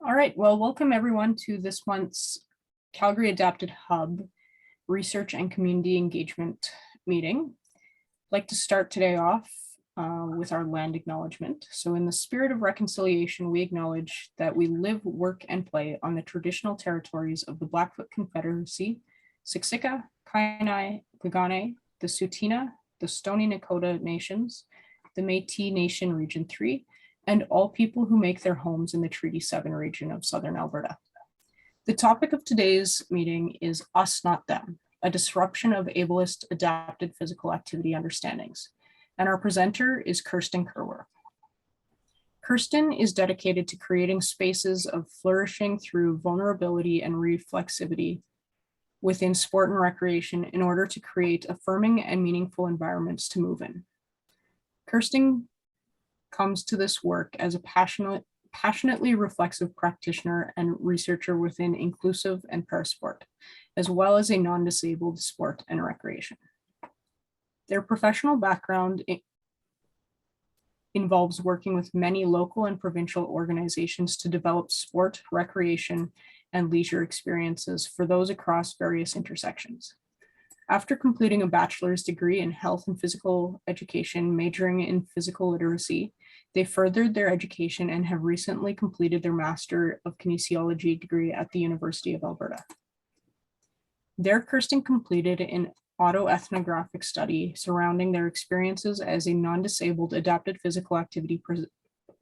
All right, well, welcome everyone to this month's Calgary Adapted Hub Research and Community Engagement meeting. I'd like to start today off with our land acknowledgement. So in the spirit of reconciliation, we acknowledge that we live, work, and play on the traditional territories of the Blackfoot Confederacy, Siksika, Kainai, Piikani, the Tsuut'ina, the Stoney Nakoda Nations, the Métis Nation Region 3, and all people who make their homes in the Treaty 7 region of Southern Alberta. The topic of today's meeting is Us Not Them, a disruption of ableist adapted physical activity understandings. And our presenter is Kirsten Kirwer. Kirsten is dedicated to creating spaces of flourishing through vulnerability and reflexivity within sport and recreation in order to create affirming and meaningful environments to move in. Kirsten comes to this work as a passionately reflexive practitioner and researcher within inclusive and parasport, as well as a non-disabled sport and recreation. Their professional background involves working with many local and provincial organizations to develop sport, recreation, and leisure experiences for those across various intersections. After completing a bachelor's degree in health and physical education, majoring in physical literacy, they furthered their education and have recently completed their Master of Kinesiology degree at the University of Alberta. There, Kirsten completed an autoethnographic study surrounding their experiences as a non-disabled adapted physical activity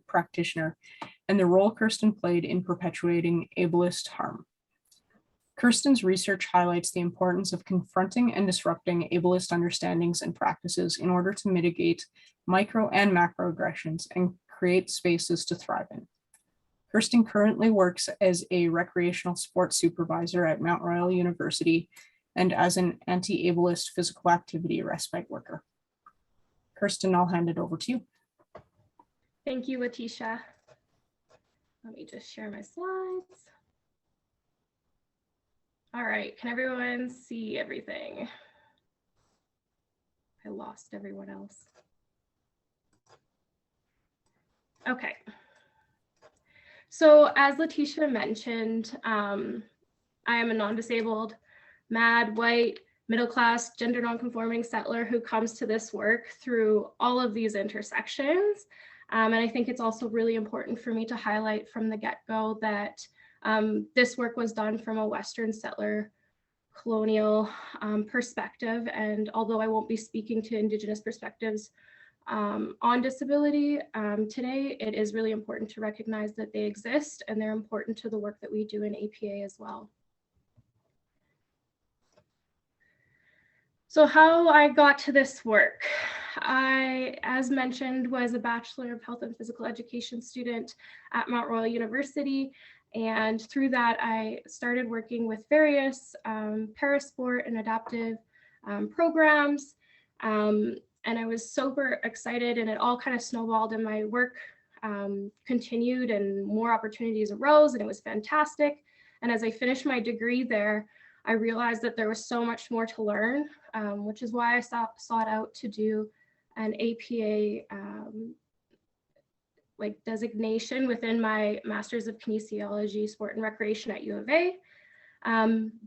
practitioner and the role Kirsten played in perpetuating ableist harm. Kirsten's research highlights the importance of confronting and disrupting ableist understandings and practices in order to mitigate micro and macroaggressions and create spaces to thrive in. Kirsten currently works as a recreational sports supervisor at Mount Royal University and as an anti-ableist physical activity respite worker. Kirsten, I'll hand it over to you. Thank you, Letitia. Let me just share my slides. All right, can everyone see everything? I lost everyone else. Okay. So as Letitia mentioned, I am a non-disabled, mad, white, middle-class, gender non-conforming settler who comes to this work through all of these intersections. And I think it's also really important for me to highlight from the get-go that this work was done from a Western settler colonial perspective. And although I won't be speaking to Indigenous perspectives on disability today, it is really important to recognize that they exist and they're important to the work that we do in APA as well. So how I got to this work. I, as mentioned, was a Bachelor of Health and Physical Education student at Mount Royal University. And through that, I started working with various parasport and adaptive programs. And I was super excited, and it all kind of snowballed, and my work continued and more opportunities arose, and it was fantastic. And as I finished my degree there, I realized that there was so much more to learn, which is why I sought out to do an APA like designation within my Masters of Kinesiology, Sport and Recreation at U of A.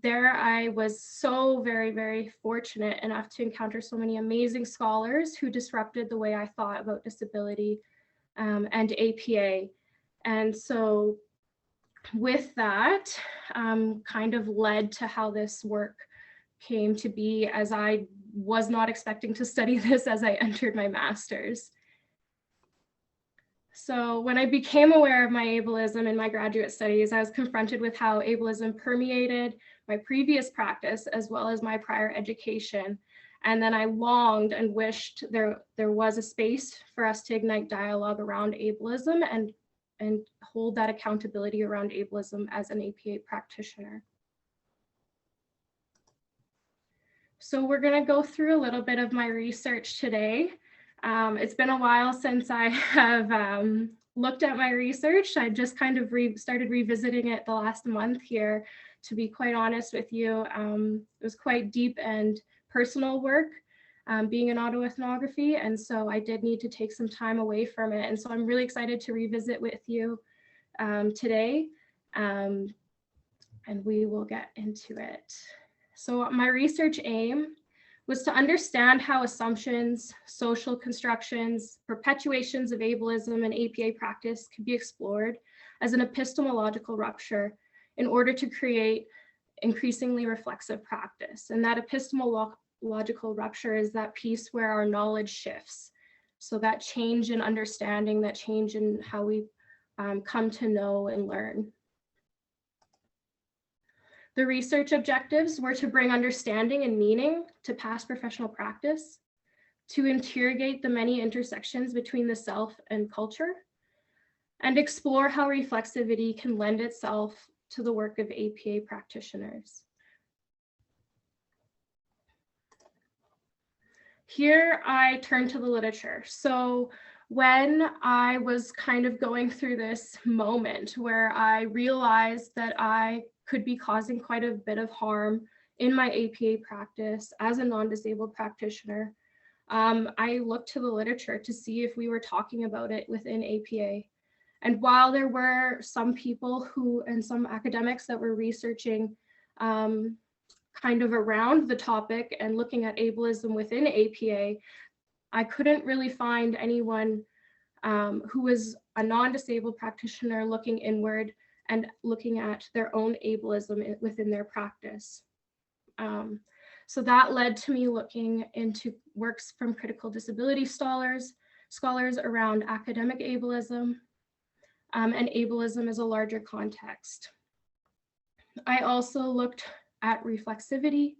There I was so very, very fortunate enough to encounter so many amazing scholars who disrupted the way I thought about disability and APA. And so with that, kind of led to how this work came to be, as I was not expecting to study this as I entered my master's. So when I became aware of my ableism in my graduate studies, I was confronted with how ableism permeated my previous practice as well as my prior education. And then I longed and wished there was a space for us to ignite dialogue around ableism and hold that accountability around ableism as an APA practitioner. So we're going to go through a little bit of my research today. It's been a while since I have looked at my research. I just kind of started revisiting it the last month here, to be quite honest with you. It was quite deep and personal work, being an autoethnography, and so I did need to take some time away from it. And so I'm really excited to revisit with you today. and we will get into it. So my research aim was to understand how assumptions, social constructions, perpetuations of ableism and APA practice could be explored as an epistemological rupture in order to create increasingly reflexive practice. And that epistemological rupture is that piece where our knowledge shifts. So that change in understanding, that change in how we come to know and learn. The research objectives were to bring understanding and meaning to past professional practice, to interrogate the many intersections between the self and culture, and explore how reflexivity can lend itself to the work of APA practitioners. Here I turn to the literature. So when I was kind of going through this moment where I realized that I could be causing quite a bit of harm in my APA practice as a non-disabled practitioner, I looked to the literature to see if we were talking about it within APA. And while there were some people who, and some academics that were researching kind of around the topic and looking at ableism within APA, I couldn't really find anyone who was a non-disabled practitioner looking inward and looking at their own ableism within their practice. So that led to me looking into works from critical disability scholars around academic ableism, and ableism as a larger context. I also looked at reflexivity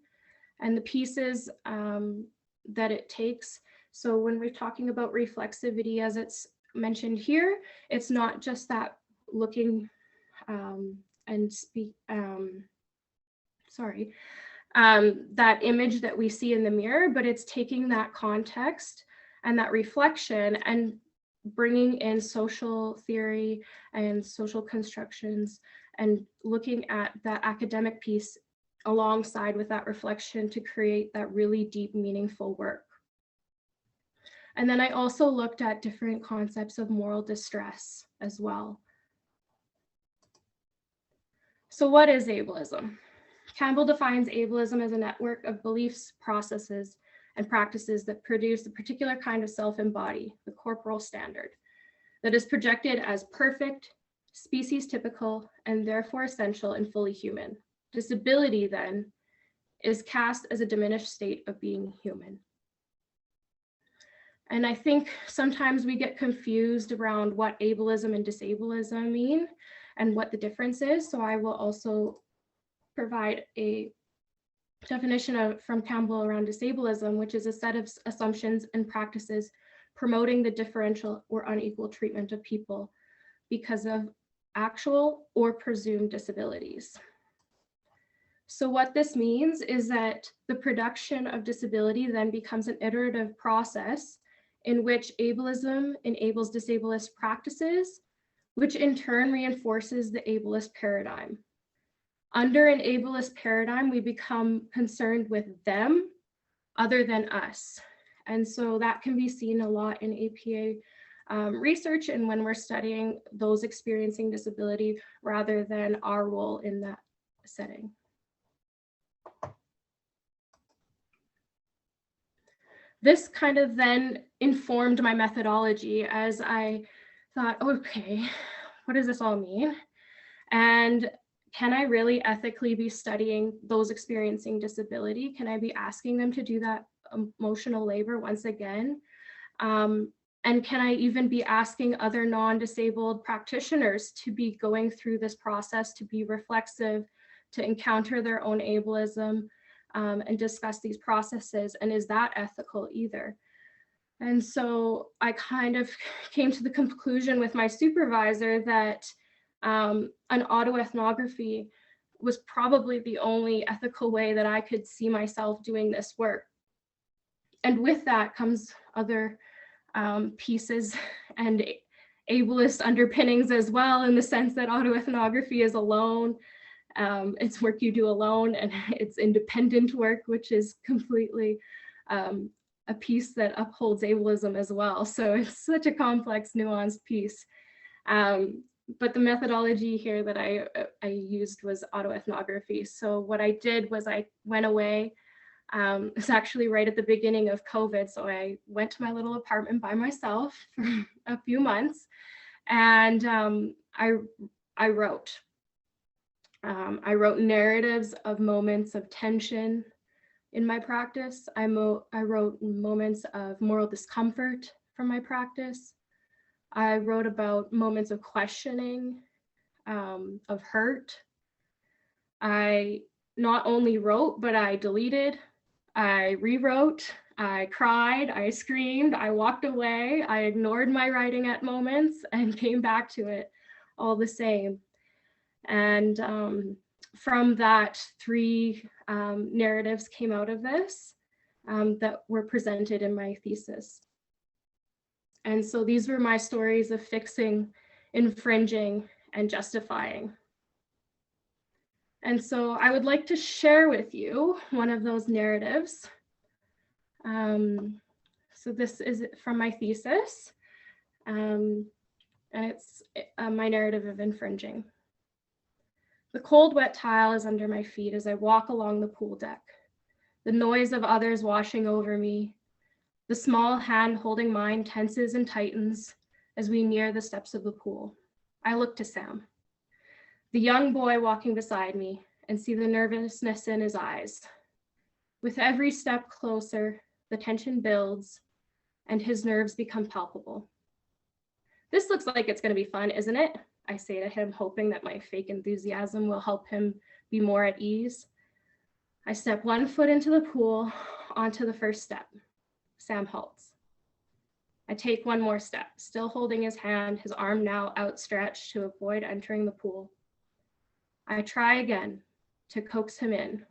and the pieces that it takes. So when we're talking about reflexivity, as it's mentioned here, it's not just that looking and speak, that image that we see in the mirror, but it's taking that context and that reflection and bringing in social theory and social constructions and looking at that academic piece alongside with that reflection to create that really deep, meaningful work. And then I also looked at different concepts of moral distress as well. So what is ableism? Campbell defines ableism as a network of beliefs, processes, and practices that produce a particular kind of self-embody, the corporal standard, that is projected as perfect, species typical, and therefore essential and fully human. Disability, then, is cast as a diminished state of being human. And I think sometimes we get confused around what ableism and disableism mean and what the difference is. So I will also provide a definition from Campbell around disableism, which is a set of assumptions and practices promoting the differential or unequal treatment of people because of actual or presumed disabilities. So what this means is that the production of disability then becomes an iterative process in which ableism enables disableist practices, which in turn reinforces the ableist paradigm. Under an ableist paradigm, we become concerned with them other than us. And so that can be seen a lot in APA research and when we're studying those experiencing disability rather than our role in that setting. This kind of then informed my methodology as I thought, okay, what does this all mean? And can I really ethically be studying those experiencing disability? Can I be asking them to do that emotional labor once again? And can I even be asking other non-disabled practitioners to be going through this process, to be reflexive, to encounter their own ableism, and discuss these processes? And is that ethical either? And so I kind of came to the conclusion with my supervisor that an autoethnography was probably the only ethical way that I could see myself doing this work. And with that comes other pieces and ableist underpinnings as well, in the sense that autoethnography is alone. It's work you do alone, and it's independent work, which is completely a piece that upholds ableism as well. So it's such a complex, nuanced piece. but the methodology here that I used was autoethnography. So what I did was I went away. It's actually right at the beginning of COVID. So I went to my little apartment by myself for a few months, and I wrote. I wrote narratives of moments of tension in my practice. I wrote moments of moral discomfort from my practice. I wrote about moments of questioning, of hurt. I not only wrote, but I deleted, I rewrote, I cried, I screamed, I walked away, I ignored my writing at moments and came back to it all the same. And from that, 3 narratives came out of this that were presented in my thesis. And so these were my stories of fixing, infringing, and justifying. And so I would like to share with you one of those narratives. So this is from my thesis, and it's my narrative of infringing. The cold, wet tile is under my feet as I walk along the pool deck. The noise of others washing over me. The small hand holding mine tenses and tightens as we near the steps of the pool. I look to Sam, the young boy walking beside me, and see the nervousness in his eyes. With every step closer, the tension builds and his nerves become palpable. This looks like it's going to be fun, isn't it? I say to him, hoping that my fake enthusiasm will help him be more at ease. I step 1 foot into the pool, onto the first step. Sam halts. I take 1 more step, still holding his hand, his arm now outstretched to avoid entering the pool. I try again to coax him in.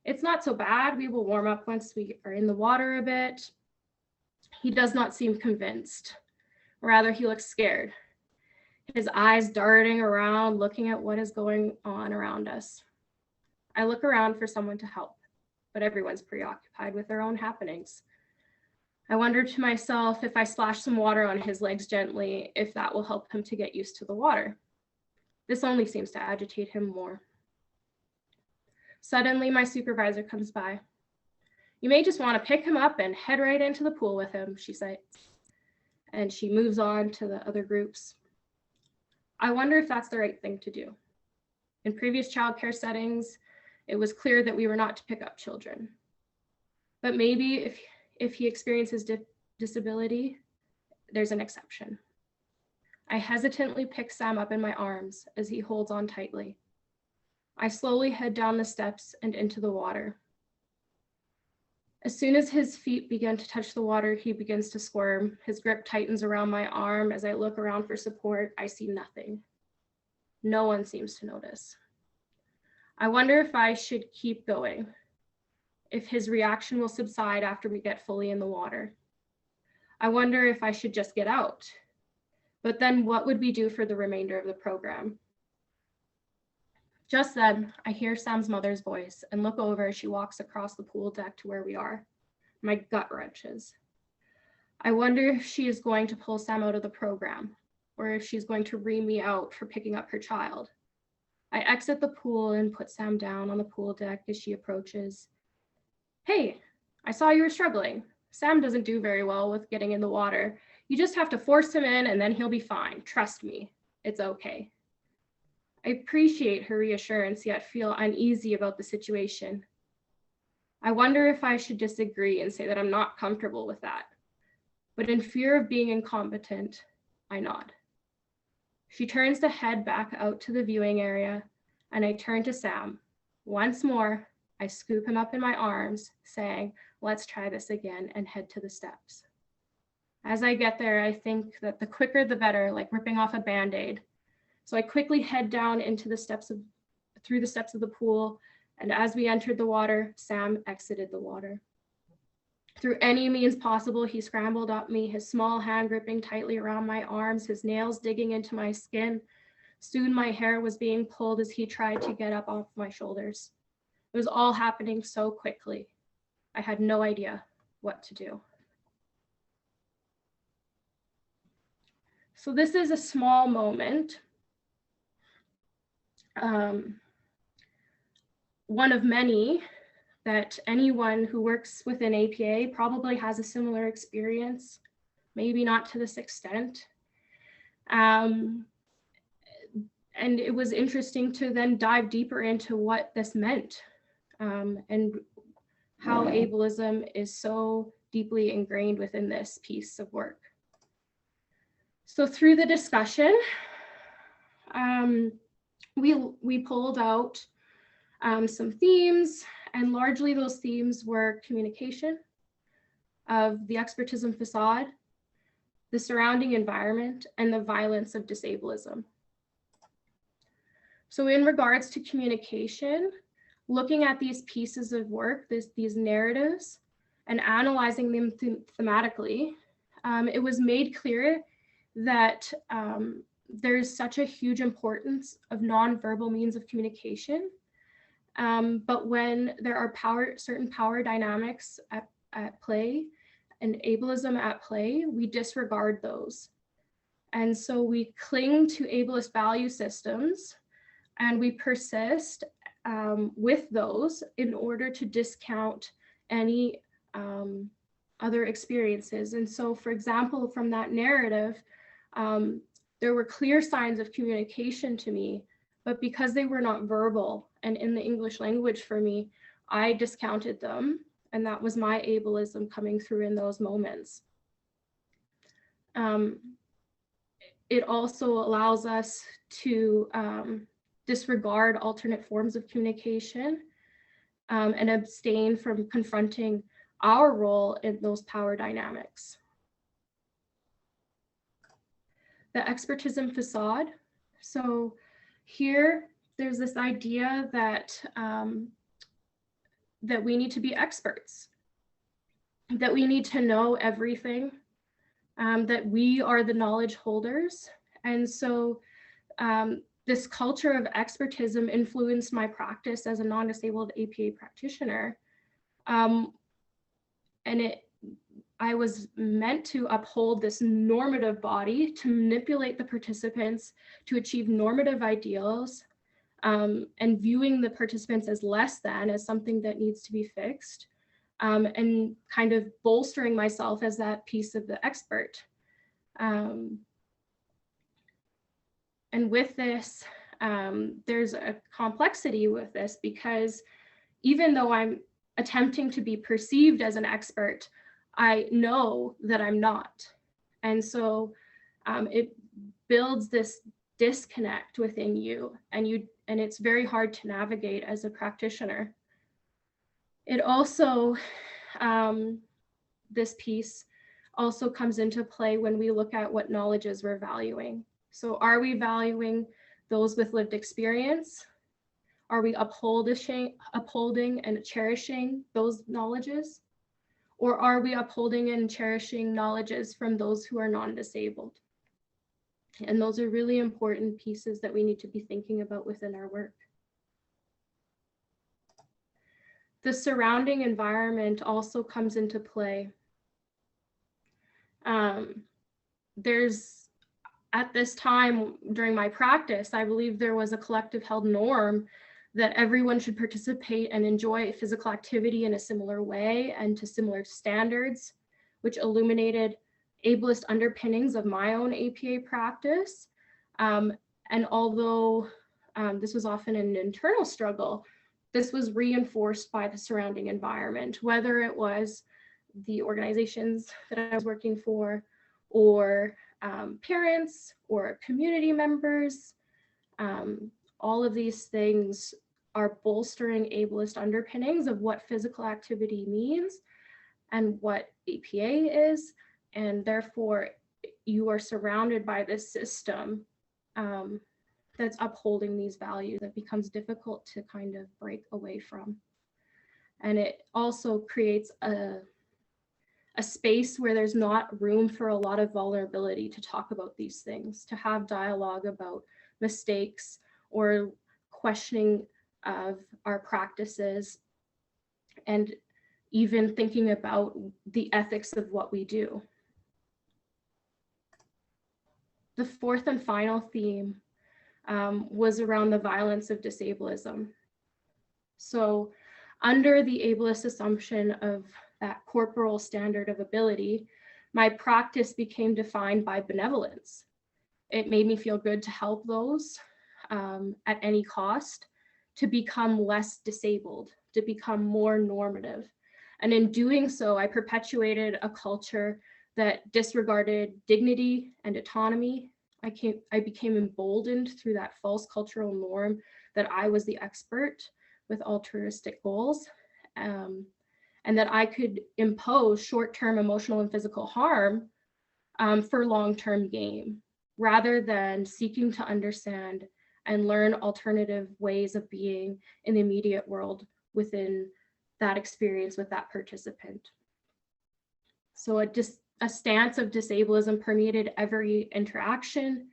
It's not so bad. We will warm up once we are in the water a bit. He does not seem convinced. Rather, he looks scared, his eyes darting around, looking at what is going on around us. I look around for someone to help, but everyone's preoccupied with their own happenings. I wonder to myself, if I splash some water on his legs gently, if that will help him to get used to the water. This only seems to agitate him more. Suddenly, my supervisor comes by. You may just want to pick him up and head right into the pool with him, she says. And she moves on to the other groups. I wonder if that's the right thing to do. In previous childcare settings, it was clear that we were not to pick up children. But maybe if he experiences disability, there's an exception. I hesitantly pick Sam up in my arms as he holds on tightly. I slowly head down the steps and into the water. As soon as his feet begin to touch the water, he begins to squirm. His grip tightens around my arm. As I look around for support, I see nothing. No one seems to notice. I wonder if I should keep going, if his reaction will subside after we get fully in the water. I wonder if I should just get out. But then what would we do for the remainder of the program? Just then, I hear Sam's mother's voice and look over as she walks across the pool deck to where we are. My gut wrenches. I wonder if she is going to pull Sam out of the program, or if she's going to ream me out for picking up her child. I exit the pool and put Sam down on the pool deck as she approaches. Hey, I saw you were struggling. Sam doesn't do very well with getting in the water. You just have to force him in and then he'll be fine. Trust me, it's okay. I appreciate her reassurance, yet feel uneasy about the situation. I wonder if I should disagree and say that I'm not comfortable with that. But in fear of being incompetent, I nod. She turns to head back out to the viewing area, and I turn to Sam. Once more, I scoop him up in my arms, saying, let's try this again, and head to the steps. As I get there, I think that the quicker the better, like ripping off a Band-Aid. So I quickly head down through the steps of the pool, and as we entered the water, Sam exited the water. Through any means possible, he scrambled up me, his small hand gripping tightly around my arms, his nails digging into my skin. Soon my hair was being pulled as he tried to get up off my shoulders. It was all happening so quickly. I had no idea what to do. So this is a small moment one of many that anyone who works within APA probably has a similar experience, maybe not to this extent. And it was interesting to then dive deeper into what this meant, and how ableism is so deeply ingrained within this piece of work. So through the discussion, we pulled out some themes, and largely those themes were communication of the expertism facade, the surrounding environment, and the violence of disableism. So in regards to communication, looking at these pieces of work, these narratives, and analyzing them thematically, it was made clear that there's such a huge importance of nonverbal means of communication. But when there are certain power dynamics at play and ableism at play, we disregard those. And so we cling to ableist value systems, and we persist with those in order to discount any other experiences. And so, for example, from that narrative, there were clear signs of communication to me, but because they were not verbal and in the English language for me, I discounted them. And that was my ableism coming through in those moments. It also allows us to disregard alternate forms of communication and abstain from confronting our role in those power dynamics. The expertism facade. So here, there's this idea that that we need to be experts, that we need to know everything, that we are the knowledge holders. And so this culture of expertism influenced my practice as a non-disabled APA practitioner. And I was meant to uphold this normative body, to manipulate the participants, to achieve normative ideals, and viewing the participants as less than, as something that needs to be fixed, and kind of bolstering myself as that piece of the expert. And with this, there's a complexity with this, because even though I'm attempting to be perceived as an expert, I know that I'm not. And so it builds this disconnect within you, and it's very hard to navigate as a practitioner. It also, this piece also comes into play when we look at what knowledges we're valuing. So are we valuing those with lived experience? Are we upholding and cherishing those knowledges? Or are we upholding and cherishing knowledges from those who are non-disabled? And those are really important pieces that we need to be thinking about within our work. The surrounding environment also comes into play. At this time during my practice, I believe there was a collective held norm that everyone should participate and enjoy physical activity in a similar way and to similar standards, which illuminated ableist underpinnings of my own APA practice. And although this was often an internal struggle, this was reinforced by the surrounding environment, whether it was the organizations that I was working for, or parents, or community members. All of these things are bolstering ableist underpinnings of what physical activity means and what APA is. And therefore, you are surrounded by this system that's upholding these values that becomes difficult to kind of break away from. And it also creates a space where there's not room for a lot of vulnerability to talk about these things, to have dialogue about mistakes or questioning of our practices, and even thinking about the ethics of what we do. The fourth and final theme was around the violence of disableism. So under the ableist assumption of that corporal standard of ability, my practice became defined by benevolence. It made me feel good to help those at any cost, to become less disabled, to become more normative. And in doing so, I perpetuated a culture that disregarded dignity and autonomy. I became emboldened through that false cultural norm that I was the expert with altruistic goals, and that I could impose short-term emotional and physical harm for long-term gain, rather than seeking to understand and learn alternative ways of being in the immediate world within that experience with that participant. So a stance of disableism permeated every interaction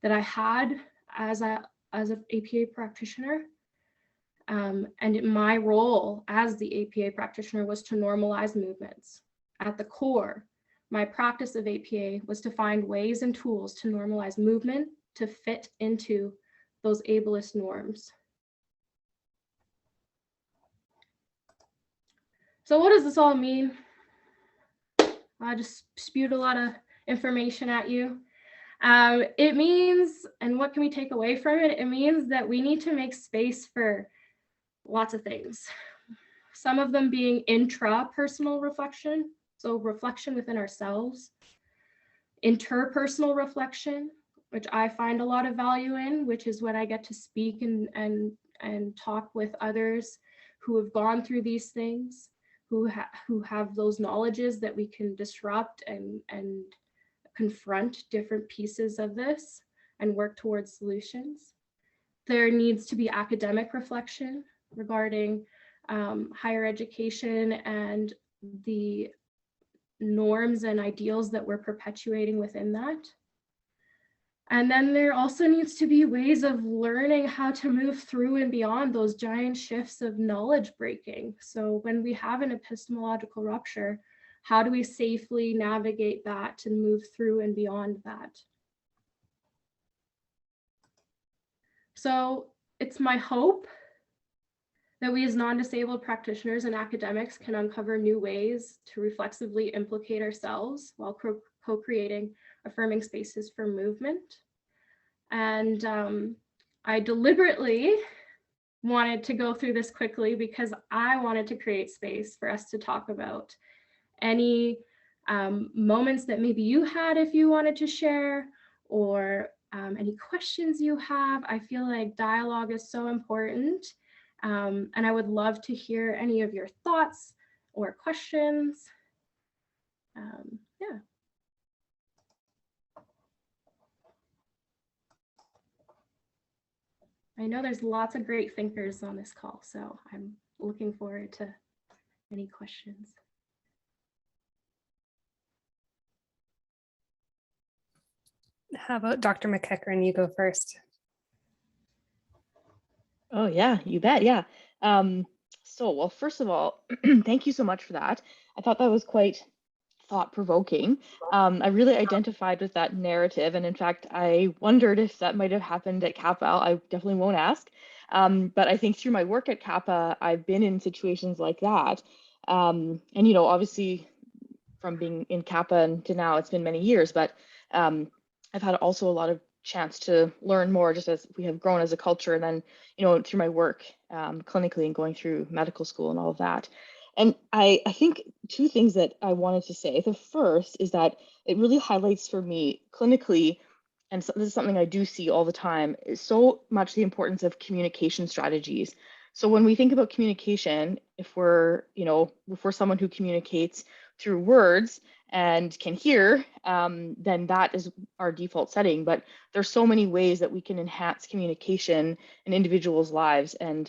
that I had as an APA practitioner. And my role as the APA practitioner was to normalize movements. At the core, my practice of APA was to find ways and tools to normalize movement to fit into those ableist norms. So what does this all mean? I just spewed a lot of information at you. It means, and what can we take away from it? It means that we need to make space for lots of things. Some of them being intrapersonal reflection, so reflection within ourselves, interpersonal reflection, which I find a lot of value in, which is when I get to speak and talk with others who have gone through these things, who have those knowledges that we can disrupt and confront different pieces of this and work towards solutions. There needs to be academic reflection regarding higher education and the norms and ideals that we're perpetuating within that. And then there also needs to be ways of learning how to move through and beyond those giant shifts of knowledge breaking. So when we have an epistemological rupture, how do we safely navigate that and move through and beyond that? So it's my hope that we as non-disabled practitioners and academics can uncover new ways to reflexively implicate ourselves while co-creating affirming spaces for movement. And I deliberately wanted to go through this quickly because I wanted to create space for us to talk about any moments that maybe you had if you wanted to share, or any questions you have. I feel like dialogue is so important. And I would love to hear any of your thoughts or questions. Yeah. I know there's lots of great thinkers on this call, so I'm looking forward to any questions. How about Dr. McEachern, you go first. Oh yeah, you bet, yeah. Well, first of all, thank you so much for that. I thought that was quite thought-provoking. I really identified with that narrative, and in fact, I wondered if that might have happened at Kappa. I definitely won't ask, but I think through my work at Kappa, I've been in situations like that. And obviously, from being in Kappa and to now, it's been many years, but I've had also a lot of chance to learn more just as we have grown as a culture, and then through my work clinically and going through medical school and all of that. And I think two things that I wanted to say. The first is that it really highlights for me clinically, and so this is something I do see all the time, is so much the importance of communication strategies. So when we think about communication, if we're someone who communicates through words and can hear, then that is our default setting. But there's so many ways that we can enhance communication in individuals' lives. And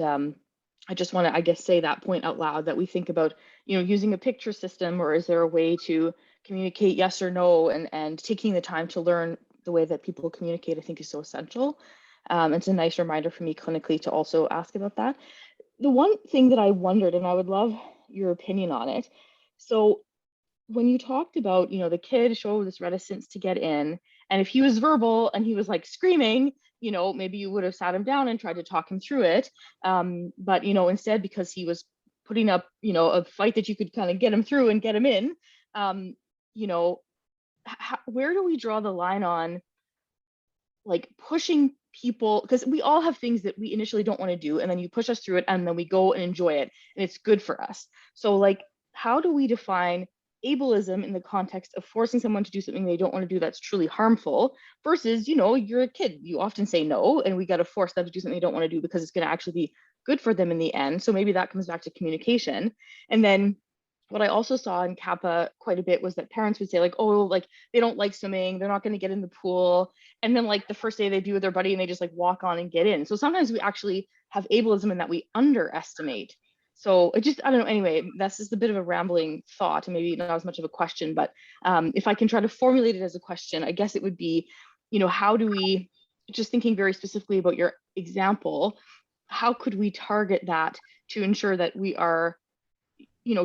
I just want to, I guess, say that point out loud, that we think about, using a picture system, or is there a way to communicate yes or no, and taking the time to learn the way that people communicate, I think is so essential. It's a nice reminder for me clinically to also ask about that. The one thing that I wondered, and I would love your opinion on it. So when you talked about, the kid showed this reticence to get in, and if he was verbal and he was like screaming, maybe you would have sat him down and tried to talk him through it. But, instead, because he was putting up, a fight that you could kind of get him through and get him in, where do we draw the line on like pushing people? Because we all have things that we initially don't want to do, and then you push us through it, and then we go and enjoy it, and it's good for us. So like, how do we define ableism in the context of forcing someone to do something they don't want to do that's truly harmful versus, you're a kid, you often say no, and we got to force them to do something they don't want to do because it's going to actually be good for them in the end. So maybe that comes back to communication. And then what I also saw in Kappa quite a bit was that parents would say like, oh, like they don't like swimming, they're not going to get in the pool. And then like the first day they do with their buddy and they just like walk on and get in. So sometimes we actually have ableism in that we underestimate. So I don't know, anyway, that's just a bit of a rambling thought and maybe not as much of a question, but if I can try to formulate it as a question, I guess it would be, how do we, just thinking very specifically about your example, how could we target that to ensure that we are,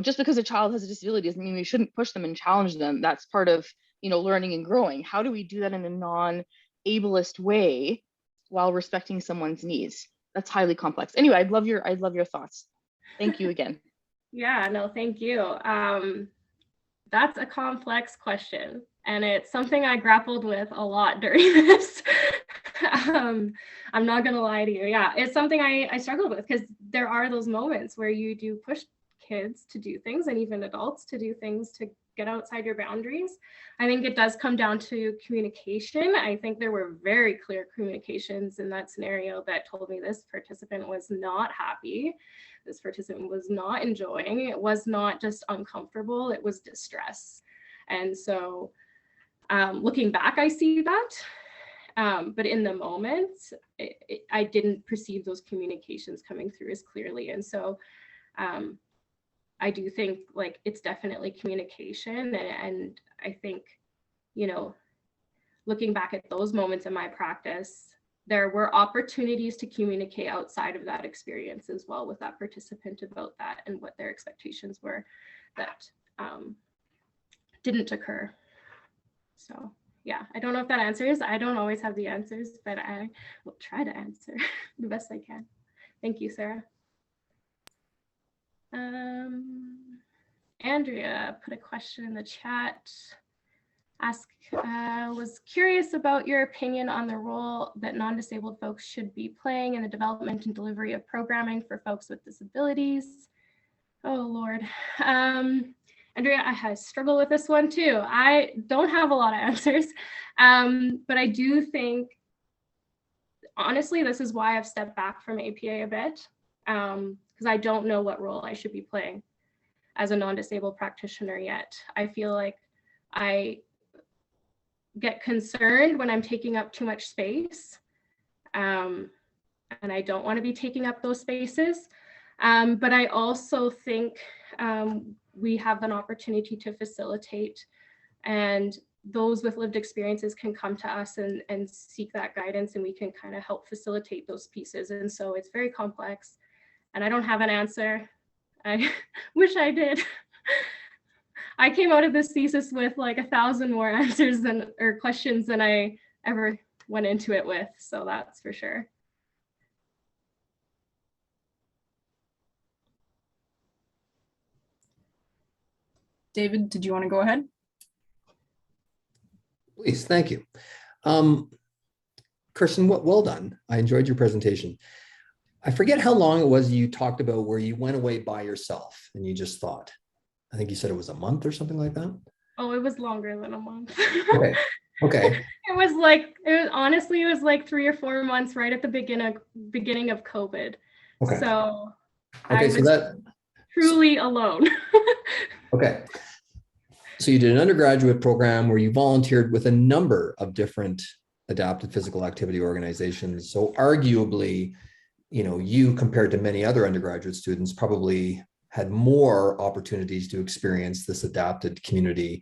just because a child has a disability doesn't mean we shouldn't push them and challenge them. That's part of, learning and growing. How do we do that in a non-ableist way while respecting someone's needs? That's highly complex. Anyway, I'd love your thoughts. Thank you again. Yeah, no, thank you. That's a complex question, and it's something I grappled with a lot during this. I'm not gonna lie to you. Yeah, it's something I struggled with because there are those moments where you do push kids to do things and even adults to do things to get outside your boundaries. I think it does come down to communication. I think there were very clear communications in that scenario that told me this participant was not happy. This participant was not enjoying. It was not just uncomfortable, it was distress. And so looking back, I see that. But in the moment, I didn't perceive those communications coming through as clearly. And so I do think like it's definitely communication. And I think, looking back at those moments in my practice, there were opportunities to communicate outside of that experience as well with that participant about that and what their expectations were that didn't occur. So yeah, I don't know if that answers. I don't always have the answers, but I will try to answer the best I can. Thank you, Sarah. Andrea put a question in the chat. Was curious about your opinion on the role that non-disabled folks should be playing in the development and delivery of programming for folks with disabilities. Oh, Lord. Andrea, I struggle with this one too. I don't have a lot of answers, but I do think, honestly, this is why I've stepped back from APA a bit, because I don't know what role I should be playing as a non-disabled practitioner yet. I feel like I get concerned when I'm taking up too much space, and I don't want to be taking up those spaces. But I also think we have an opportunity to facilitate, and those with lived experiences can come to us and seek that guidance, and we can kind of help facilitate those pieces. And so it's very complex, and I don't have an answer. I wish I did. I came out of this thesis with like 1,000 more answers or questions than I ever went into it with. So that's for sure. David, did you want to go ahead? Please, thank you. Kirsten, well done. I enjoyed your presentation. I forget how long it was you talked about where you went away by yourself and you just thought. I think you said it was a month or something like that. Oh, it was longer than a month. Okay. Okay. Honestly, it was like 3 or 4 months right at the beginning of COVID. Okay. So okay, I was truly alone. Okay. So you did an undergraduate program where you volunteered with a number of different adapted physical activity organizations. So arguably, you compared to many other undergraduate students probably had more opportunities to experience this adapted community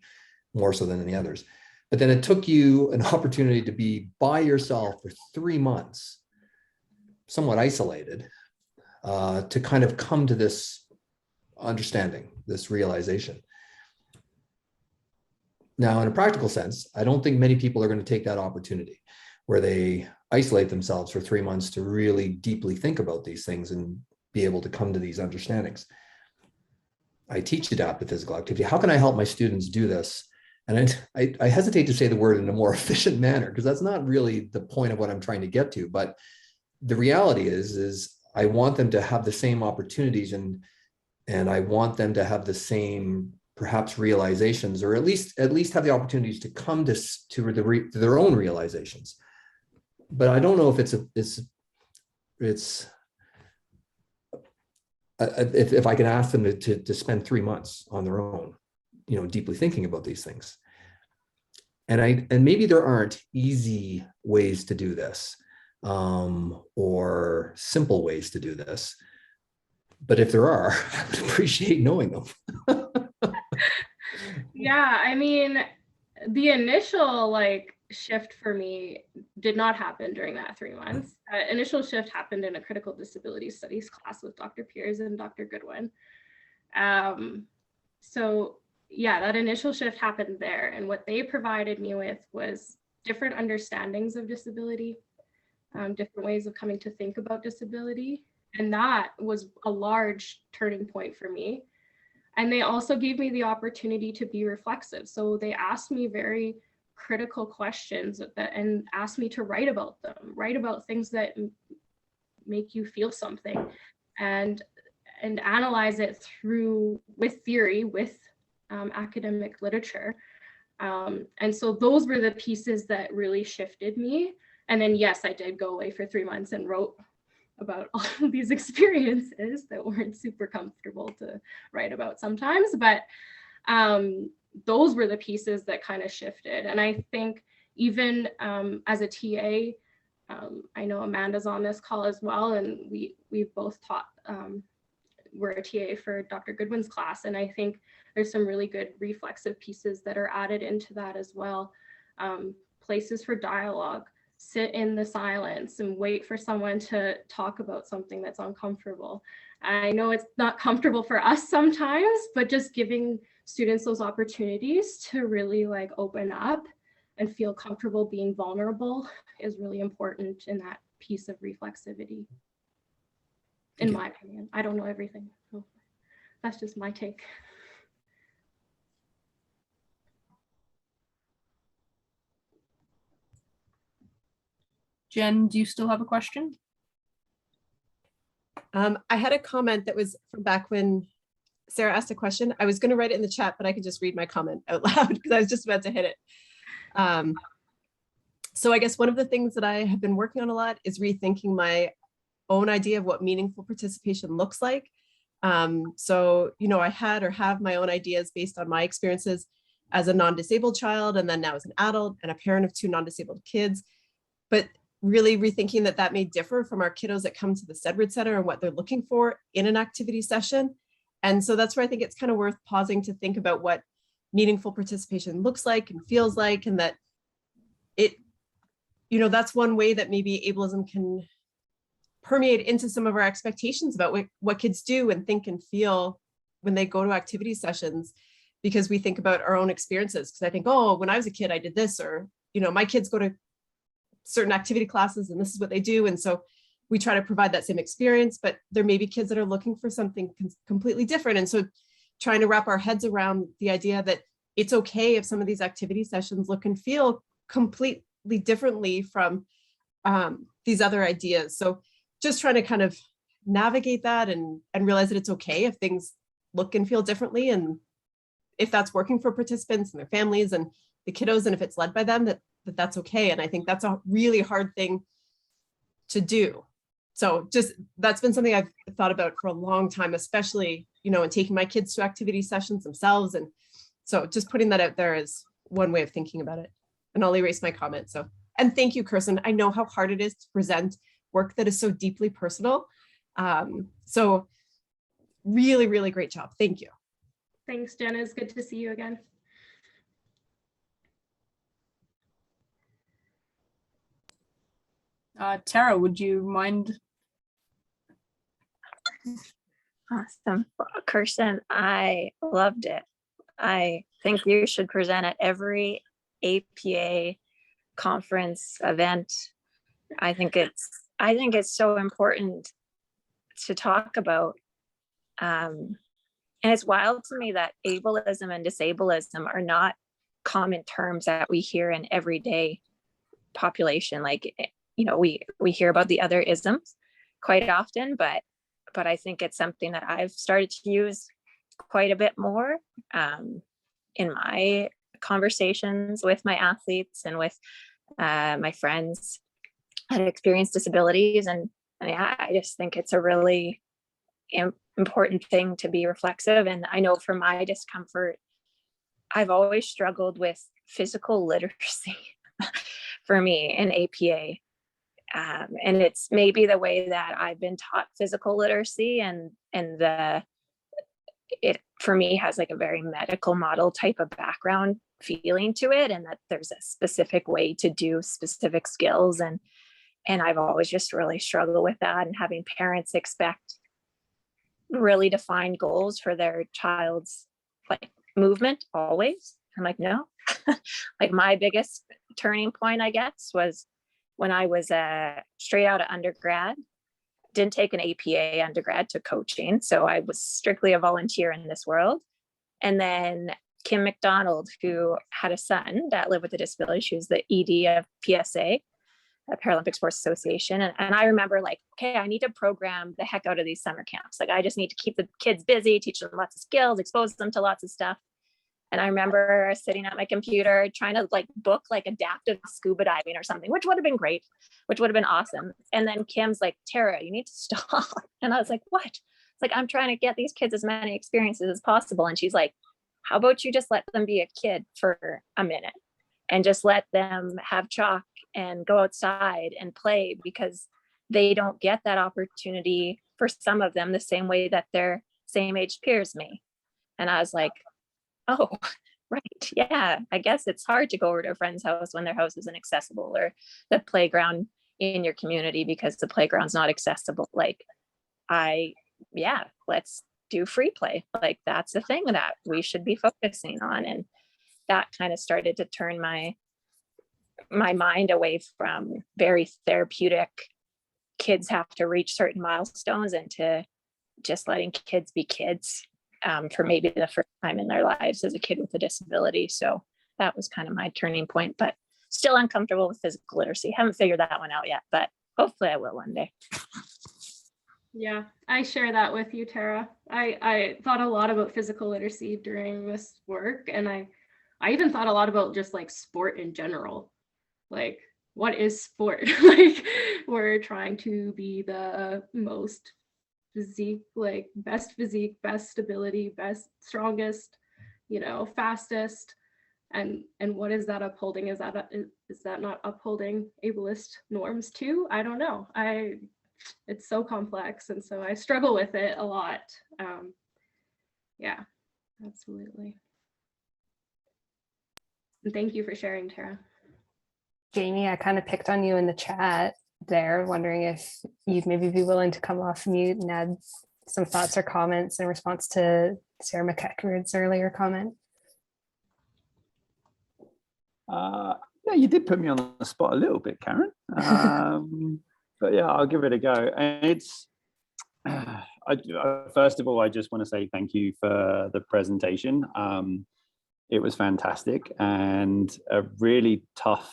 more so than any others. But then it took you an opportunity to be by yourself for 3 months, somewhat isolated, to kind of come to this understanding, this realization. Now, in a practical sense, I don't think many people are going to take that opportunity where they isolate themselves for 3 months to really deeply think about these things and be able to come to these understandings. I teach adaptive physical activity. How can I help my students do this? And I hesitate to say the word in a more efficient manner, because that's not really the point of what I'm trying to get to. But the reality is I want them to have the same opportunities, and I want them to have the same perhaps realizations, or at least have the opportunities to come to their own realizations. But I don't know if if I can ask them to spend 3 months on their own, deeply thinking about these things. And maybe there aren't easy ways to do this, or simple ways to do this. But if there are, I would appreciate knowing them. Yeah, I mean, the initial shift for me did not happen during that 3 months. Initial shift happened in a critical disability studies class with Dr. Piers and Dr. Goodwin. So yeah, that initial shift happened there. And what they provided me with was different understandings of disability, different ways of coming to think about disability. And that was a large turning point for me. And they also gave me the opportunity to be reflexive. So they asked me very critical questions and asked me to write about them, write about things that make you feel something, and analyze it with theory, with academic literature. And so those were the pieces that really shifted me. And then, yes, I did go away for 3 months and wrote about all of these experiences that weren't super comfortable to write about sometimes, but those were the pieces that kind of shifted. And I think even as a TA, I know Amanda's on this call as well, and we've both taught, we're a TA for Dr. Goodwin's class, and I think there's some really good reflexive pieces that are added into that as well. Places for dialogue, sit in the silence and wait for someone to talk about something that's uncomfortable. I know it's not comfortable for us sometimes, but just giving students those opportunities to really open up and feel comfortable being vulnerable is really important in that piece of reflexivity, in my opinion. I don't know everything, so that's just my take. Jen, do you still have a question? I had a comment that was from back when Sarah asked a question. I was going to write it in the chat, but I could just read my comment out loud because I was just about to hit it. So I guess one of the things that I have been working on a lot is rethinking my own idea of what meaningful participation looks like. So, I had or have my own ideas based on my experiences as a non-disabled child, and then now as an adult and a parent of 2 non-disabled kids. But really rethinking that may differ from our kiddos that come to the Sedgwick Center and what they're looking for in an activity session. And so that's where I think it's kind of worth pausing to think about what meaningful participation looks like and feels like, and that it, that's one way that maybe ableism can permeate into some of our expectations about what kids do and think and feel when they go to activity sessions, because we think about our own experiences. Because I think, oh, when I was a kid, I did this, or, my kids go to certain activity classes and this is what they do. And so we try to provide that same experience, but there may be kids that are looking for something completely different. And so trying to wrap our heads around the idea that it's okay if some of these activity sessions look and feel completely differently from these other ideas. So just trying to kind of navigate that and realize that it's okay if things look and feel differently. And if that's working for participants and their families and the kiddos, and if it's led by them, that's okay. And I think that's a really hard thing to do. So just, that's been something I've thought about for a long time, especially, in taking my kids to activity sessions themselves. And so just putting that out there is one way of thinking about it. And I'll erase my comment. So, and thank you, Kirsten. I know how hard it is to present work that is so deeply personal. So really, really great job. Thank you. Thanks, Jenna. It's good to see you again. Tara, would you mind? Awesome. Kirsten, I loved it. I think you should present at every APA conference, event, I think it's so important to talk about. And it's wild to me that ableism and disableism are not common terms that we hear in everyday population. Like, you know, we hear about the other isms quite often, but I think it's something that I've started to use quite a bit more in my conversations with my athletes and with my friends that experience disabilities. And yeah, I just think it's a really important thing to be reflexive. And I know for my discomfort, I've always struggled with physical literacy for me in APA. And it's maybe the way that I've been taught physical literacy, and it for me has like a very medical model type of background feeling to it, and that there's a specific way to do specific skills. And I've always just really struggled with that, and having parents expect really defined goals for their child's like movement always. I'm like, no. Like my biggest turning point, I guess, was when I was straight out of undergrad. Didn't take an APA undergrad, took coaching. So I was strictly a volunteer in this world. And then Kim McDonald, who had a son that lived with a disability, she was the ED of PSA, Paralympic Sports Association. And I remember like, okay, I need to program the heck out of these summer camps. Like I just need to keep the kids busy, teach them lots of skills, expose them to lots of stuff. And I remember sitting at my computer trying to like book like adaptive scuba diving or something, which would have been great, which would have been awesome. And then Kim's like, Tara, you need to stop. And I was like, what? It's like, I'm trying to get these kids as many experiences as possible. And she's like, how about you just let them be a kid for a minute and just let them have chalk and go outside and play, because they don't get that opportunity for some of them the same way that their same age peers may. And I was like, oh, right. Yeah, I guess it's hard to go over to a friend's house when their house isn't accessible, or the playground in your community because the playground's not accessible. Like let's do free play. Like that's the thing that we should be focusing on. And that kind of started to turn my mind away from very therapeutic, kids have to reach certain milestones, into just letting kids be kids. For maybe the first time in their lives as a kid with a disability. So that was kind of my turning point, but still uncomfortable with physical literacy. Haven't figured that one out yet, but hopefully I will one day. Yeah, I share that with you, Tara. I thought a lot about physical literacy during this work, and I even thought a lot about just like sport in general. Like, what is sport? Like, we're trying to be the most physique, like best physique, best stability, best, strongest, fastest. And what is that upholding? Is that not upholding ableist norms too? I don't know. It's so complex, and so I struggle with it a lot. Yeah, absolutely. And thank you for sharing, Tara. Jamie, I kind of picked on you in the chat there, wondering if you'd maybe be willing to come off mute and add some thoughts or comments in response to Sarah McEachern's earlier comment. Yeah, you did put me on the spot a little bit, Karen. But yeah, I'll give it a go. And it's, first of all, I just want to say thank you for the presentation. It was fantastic and a really tough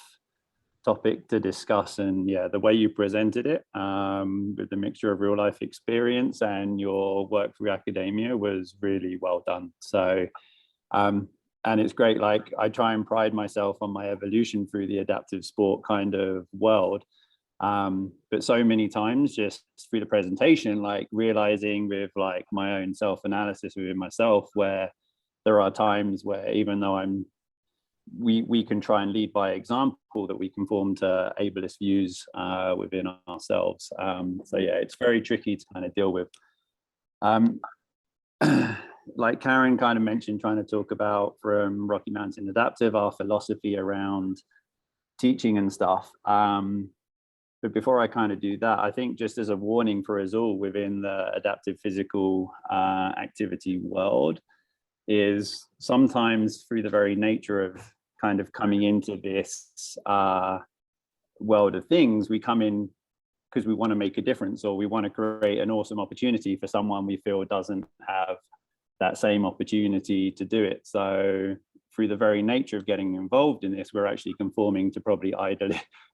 topic to discuss. And yeah, the way you presented it with the mixture of real life experience and your work through academia was really well done. So, and it's great. Like I try and pride myself on my evolution through the adaptive sport kind of world. But so many times just through the presentation, like realizing with like my own self-analysis within myself, where there are times where even though we can try and lead by example, that we conform to ableist views within ourselves. So yeah, it's very tricky to kind of deal with. Like Karen kind of mentioned, trying to talk about from Rocky Mountain Adaptive, our philosophy around teaching and stuff. But before I kind of do that, I think just as a warning for us all within the adaptive physical activity world, is sometimes through the very nature of kind of coming into this world of things, we come in because we want to make a difference, or we want to create an awesome opportunity for someone we feel doesn't have that same opportunity to do it. So through the very nature of getting involved in this, we're actually conforming to probably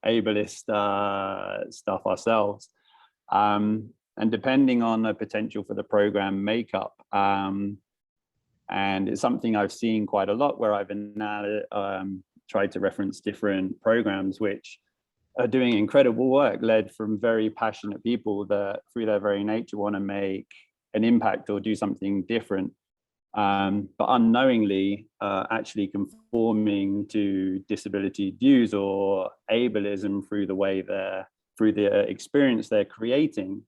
ableist stuff ourselves. And depending on the potential for the program makeup, and it's something I've seen quite a lot, where I've now tried to reference different programs which are doing incredible work, led from very passionate people that through their very nature want to make an impact or do something different, but unknowingly actually conforming to disability views or ableism through the way through the experience they're creating,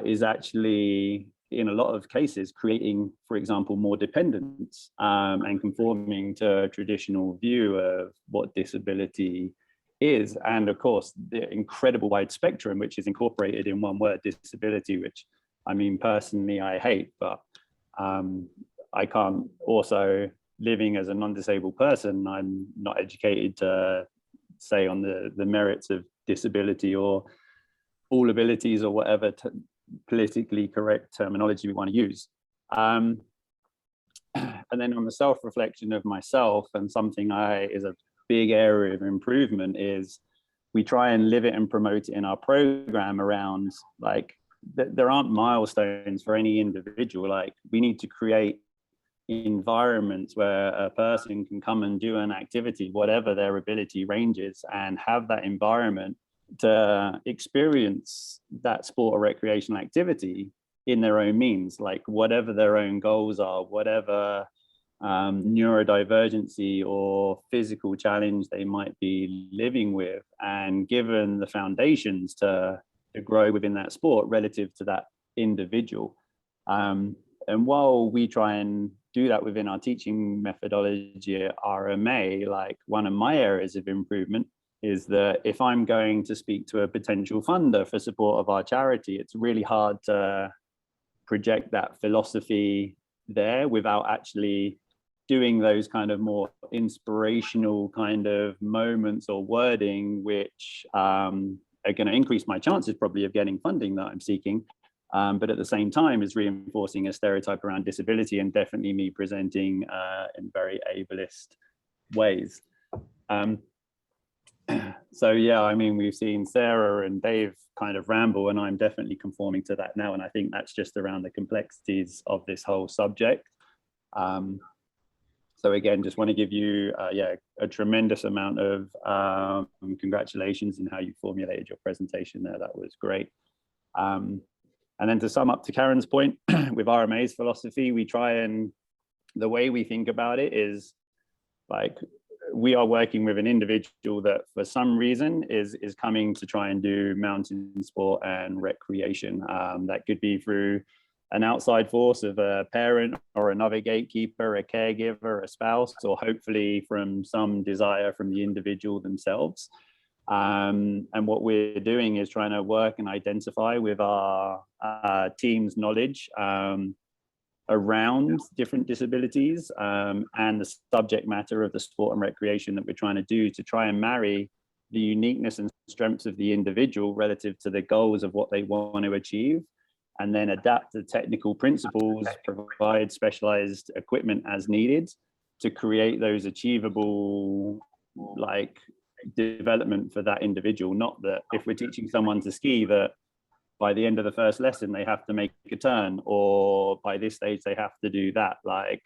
is actually in a lot of cases creating, for example, more dependence, and conforming to a traditional view of what disability is. And of course, the incredible wide spectrum which is incorporated in one word, disability, which I mean, personally, I hate, but I can't also, living as a non-disabled person, I'm not educated to say on the merits of disability or all abilities or whatever politically correct terminology we want to use. And then on the self-reflection of myself, and something is a big area of improvement, is we try and live it and promote it in our program around, like, there aren't milestones for any individual. Like, we need to create environments where a person can come and do an activity, whatever their ability range is, and have that environment to experience that sport or recreational activity in their own means, like whatever their own goals are, whatever neurodivergency or physical challenge they might be living with, and given the foundations to grow within that sport relative to that individual. And while we try and do that within our teaching methodology at RMA, like, one of my areas of improvement is that if I'm going to speak to a potential funder for support of our charity, it's really hard to project that philosophy there without actually doing those kind of more inspirational kind of moments or wording, which are going to increase my chances probably of getting funding that I'm seeking, but at the same time is reinforcing a stereotype around disability, and definitely me presenting in very ableist ways. So yeah, I mean, we've seen Sarah and Dave kind of ramble, and I'm definitely conforming to that now, and I think that's just around the complexities of this whole subject. So again, just want to give you a tremendous amount of congratulations in how you formulated your presentation there. That was great. And then to sum up to Karen's point, with RMA's philosophy, we try and, the way we think about it is, like, we are working with an individual that for some reason is coming to try and do mountain sport and recreation. That could be through an outside force of a parent or another gatekeeper, a caregiver, a spouse, or hopefully from some desire from the individual themselves. And what we're doing is trying to work and identify with our team's knowledge around different disabilities and the subject matter of the sport and recreation that we're trying to do, to try and marry the uniqueness and strengths of the individual relative to the goals of what they want to achieve, and then adapt the technical principles, provide specialized equipment as needed to create those achievable, like, development for that individual. Not that if we're teaching someone to ski, that by the end of the first lesson they have to make a turn, or by this stage they have to do that. Like,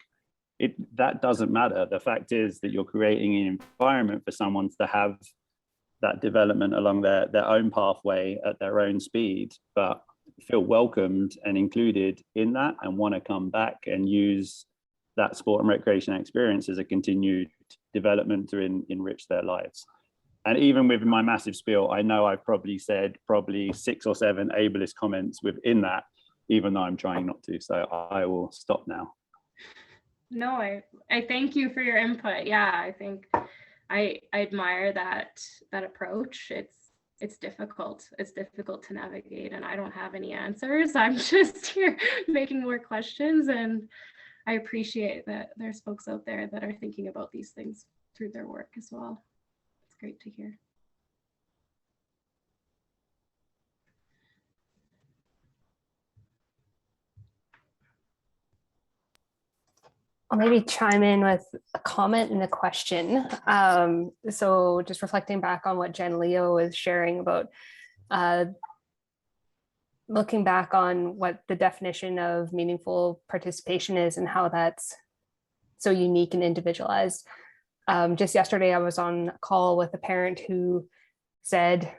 that doesn't matter. The fact is that you're creating an environment for someone to have that development along their own pathway at their own speed, but feel welcomed and included in that, and want to come back and use that sport and recreation experience as a continued development to enrich their lives. And even with my massive spiel, I know I've probably said 6 or 7 ableist comments within that, even though I'm trying not to. So I will stop now. No, I thank you for your input. Yeah, I think I admire that approach. It's difficult. It's difficult to navigate, and I don't have any answers. I'm just here making more questions, and I appreciate that there's folks out there that are thinking about these things through their work as well. It's great to hear. I'll maybe chime in with a comment and a question. So just reflecting back on what Jen Leo was sharing about looking back on what the definition of meaningful participation is and how that's so unique and individualized. Just yesterday, I was on a call with a parent who said,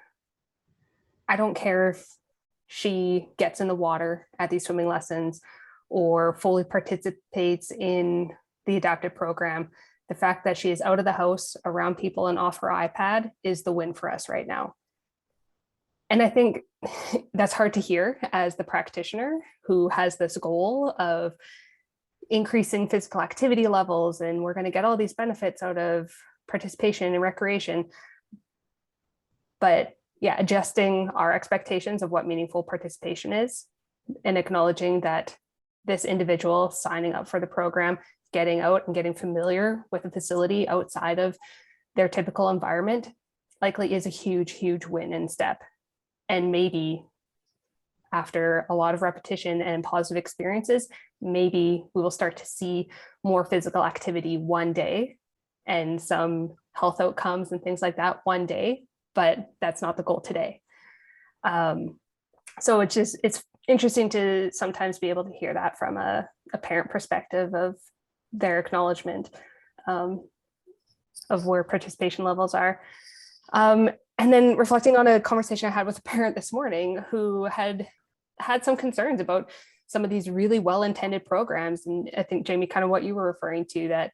I don't care if she gets in the water at these swimming lessons or fully participates in the adapted program. The fact that she is out of the house around people and off her iPad is the win for us right now. And I think that's hard to hear as the practitioner who has this goal of increasing physical activity levels, and we're going to get all these benefits out of participation and recreation. But yeah, adjusting our expectations of what meaningful participation is and acknowledging that this individual signing up for the program, getting out and getting familiar with a facility outside of their typical environment likely is a huge, huge win and step. And maybe after a lot of repetition and positive experiences, maybe we will start to see more physical activity one day and some health outcomes and things like that one day, but that's not the goal today. So it's interesting to sometimes be able to hear that from a parent perspective of their acknowledgement of where participation levels are. And then reflecting on a conversation I had with a parent this morning who had some concerns about some of these really well-intended programs. And I think, Jamie, kind of what you were referring to, that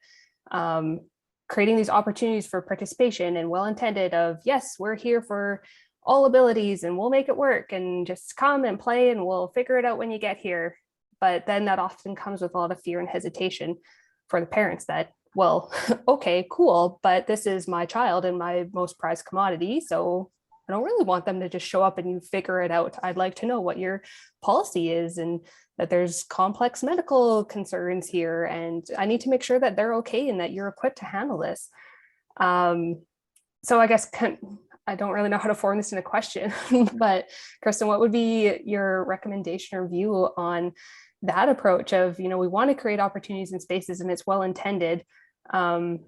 creating these opportunities for participation and well-intended of, yes, we're here for all abilities and we'll make it work and just come and play and we'll figure it out when you get here. But then that often comes with a lot of fear and hesitation for the parents that, well, okay, cool, but this is my child and my most prized commodity. So I don't really want them to just show up and you figure it out. I'd like to know what your policy is and that there's complex medical concerns here. And I need to make sure that they're okay and that you're equipped to handle this. So I guess I don't really know how to form this in a question, but Kirsten, what would be your recommendation or view on that approach of, we want to create opportunities and spaces and it's well intended, but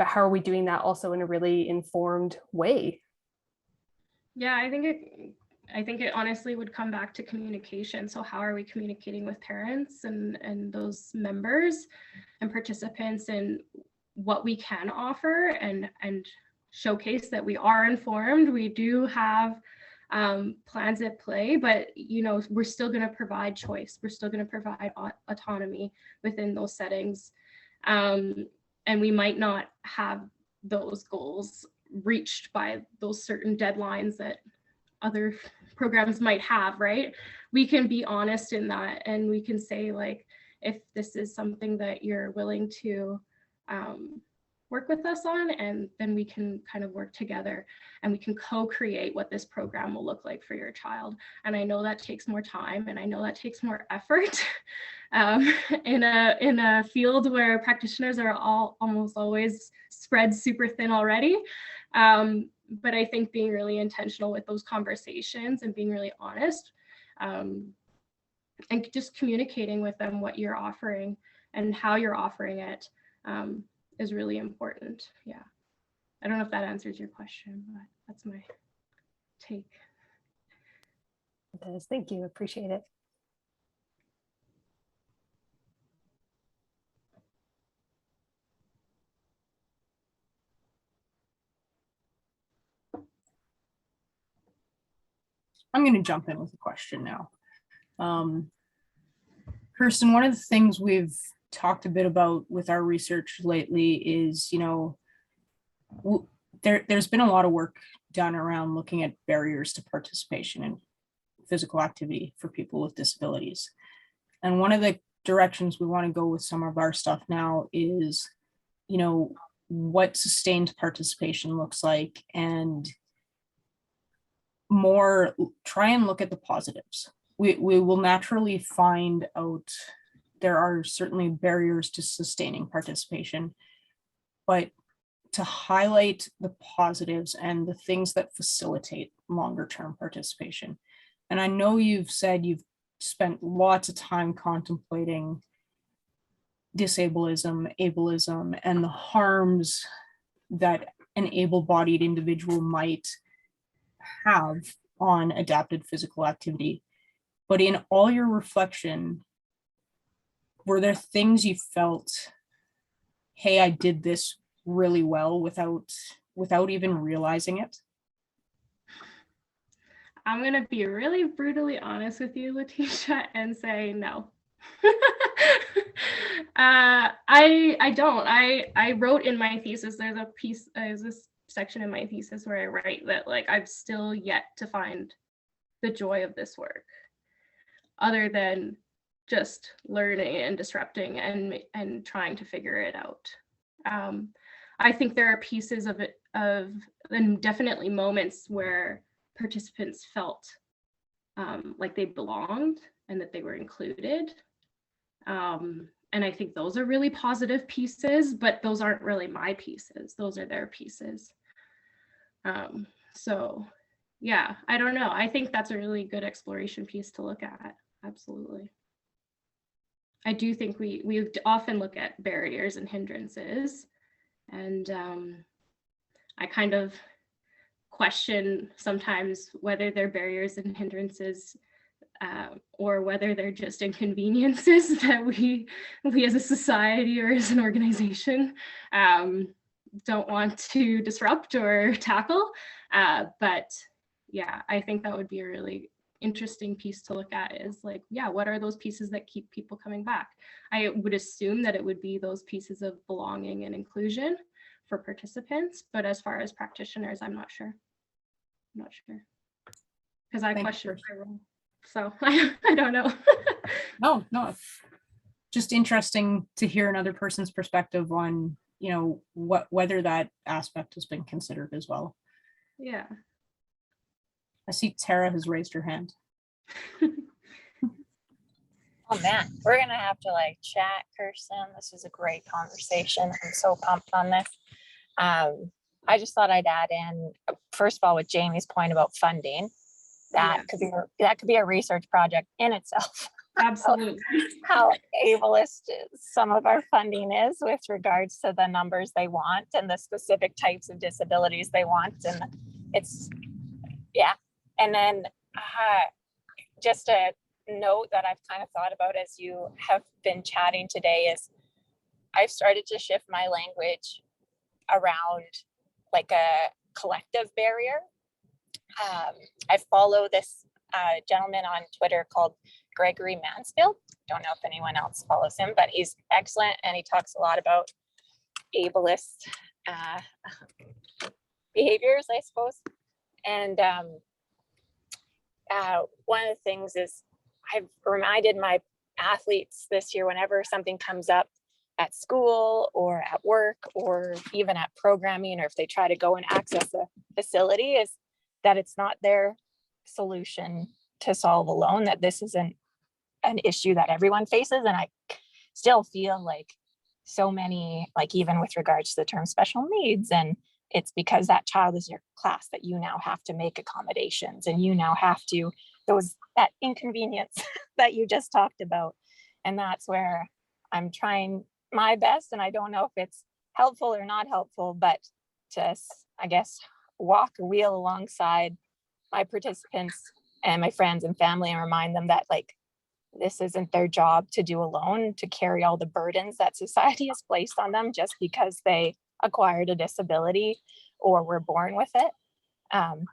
how are we doing that also in a really informed way? Yeah, I think it honestly would come back to communication. So how are we communicating with parents and those members and participants and what we can offer and showcase that we are informed. We do have plans at play, but we're still going to provide choice. We're still going to provide autonomy within those settings. And we might not have those goals reached by those certain deadlines that other programs might have, right? We can be honest in that and we can say, like, if this is something that you're willing to work with us on, and then we can kind of work together and we can co-create what this program will look like for your child. And I know that takes more time and I know that takes more effort in a field where practitioners are almost always spread super thin already. But I think being really intentional with those conversations and being really honest and just communicating with them what you're offering and how you're offering it is really important. Yeah. I don't know if that answers your question, but that's my take. It does. Thank you. Appreciate it. I'm going to jump in with a question now. Kirsten, one of the things we've talked a bit about with our research lately is, there's been a lot of work done around looking at barriers to participation in physical activity for people with disabilities. And one of the directions we want to go with some of our stuff now is, what sustained participation looks like, and more try and look at the positives. We will naturally find out there are certainly barriers to sustaining participation, but to highlight the positives and the things that facilitate longer term participation. And I know you've said you've spent lots of time contemplating disableism, ableism, and the harms that an able-bodied individual might have on adapted physical activity. But in all your reflection, were there things you felt, hey, I did this really well without even realizing it? I'm going to be really brutally honest with you, Letitia, and say no. I don't. I wrote in my thesis, there's this section in my thesis where I write that like I've still yet to find the joy of this work, other than just learning and disrupting and trying to figure it out. I think there are pieces of it, and definitely moments where participants felt like they belonged and that they were included. And I think those are really positive pieces, but those aren't really my pieces. Those are their pieces. So yeah, I don't know. I think that's a really good exploration piece to look at. Absolutely. I do think we often look at barriers and hindrances, and I kind of question sometimes whether they're barriers and hindrances or whether they're just inconveniences that we as a society or as an organization don't want to disrupt or tackle. But yeah, I think that would be a really interesting piece to look at, is like, yeah, what are those pieces that keep people coming back? I would assume that it would be those pieces of belonging and inclusion for participants, but as far as practitioners, I'm not sure. I'm not sure, because I question my role, so I don't know. No, just interesting to hear another person's perspective on, you know, whether that aspect has been considered as well. Yeah. I see Tara has raised her hand. Oh man, we're gonna have to like chat, Kirsten. This is a great conversation. I'm so pumped on this. I just thought I'd add in, first of all, with Jamie's point about funding, that could be a research project in itself. Absolutely. How ableist some of our funding is with regards to the numbers they want and the specific types of disabilities they want. And it's, yeah. And then just a note that I've kind of thought about as you have been chatting today is I've started to shift my language around like a collective barrier. I follow this gentleman on Twitter called Gregory Mansfield. Don't know if anyone else follows him, but he's excellent. And he talks a lot about ableist behaviors, I suppose. And one of the things is I've reminded my athletes this year, whenever something comes up at school or at work or even at programming, or if they try to go and access a facility, is that it's not their solution to solve alone, that this isn't an issue that everyone faces. And I still feel like so many, like even with regards to the term special needs, and it's because that child is your class that you now have to make accommodations, and you now have to, that inconvenience that you just talked about. And that's where I'm trying my best, and I don't know if it's helpful or not helpful, but just, I guess, walk a wheel alongside my participants and my friends and family and remind them that like this isn't their job to do alone, to carry all the burdens that society has placed on them just because they acquired a disability or were born with it.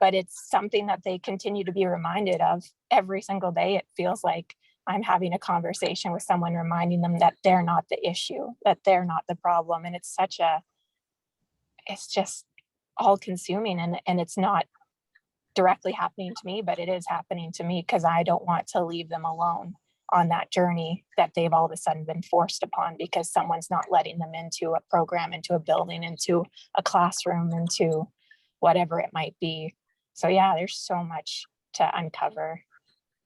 But it's something that they continue to be reminded of every single day. It feels like I'm having a conversation with someone, reminding them that they're not the issue, that they're not the problem. And it's just all consuming, and it's not directly happening to me, but it is happening to me because I don't want to leave them alone on that journey that they've all of a sudden been forced upon because someone's not letting them into a program, into a building, into a classroom, into whatever it might be. So yeah, there's so much to uncover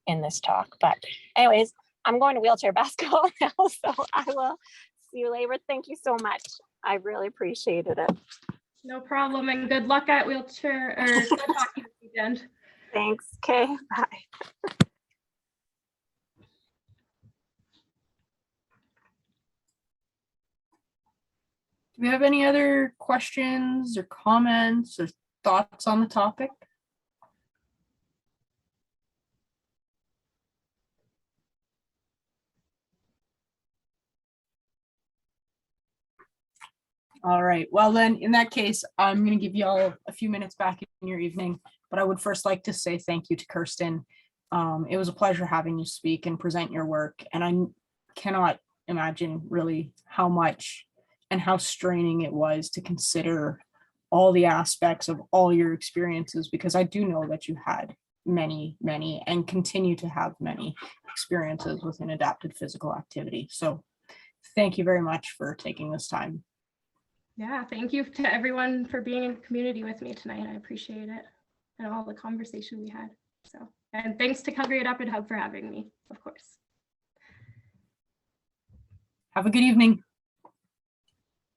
in this talk. But anyways, I'm going to wheelchair basketball now, so I will see you later. Thank you so much. I really appreciated it. No problem, and good luck at wheelchair or good hockey this weekend. Thanks. Okay, bye. we have any other questions or comments or thoughts on the topic? All right, well then, in that case, I'm going to give you all a few minutes back in your evening, but I would first like to say thank you to Kirsten. It was a pleasure having you speak and present your work, and I cannot imagine really how much and how straining it was to consider all the aspects of all your experiences, because I do know that you had many, and continue to have many experiences within adapted physical activity. So thank you very much for taking this time. Yeah, thank you to everyone for being in community with me tonight. I appreciate it and all the conversation we had. So, and thanks to Calgary Adapted Hub for having me, of course. Have a good evening.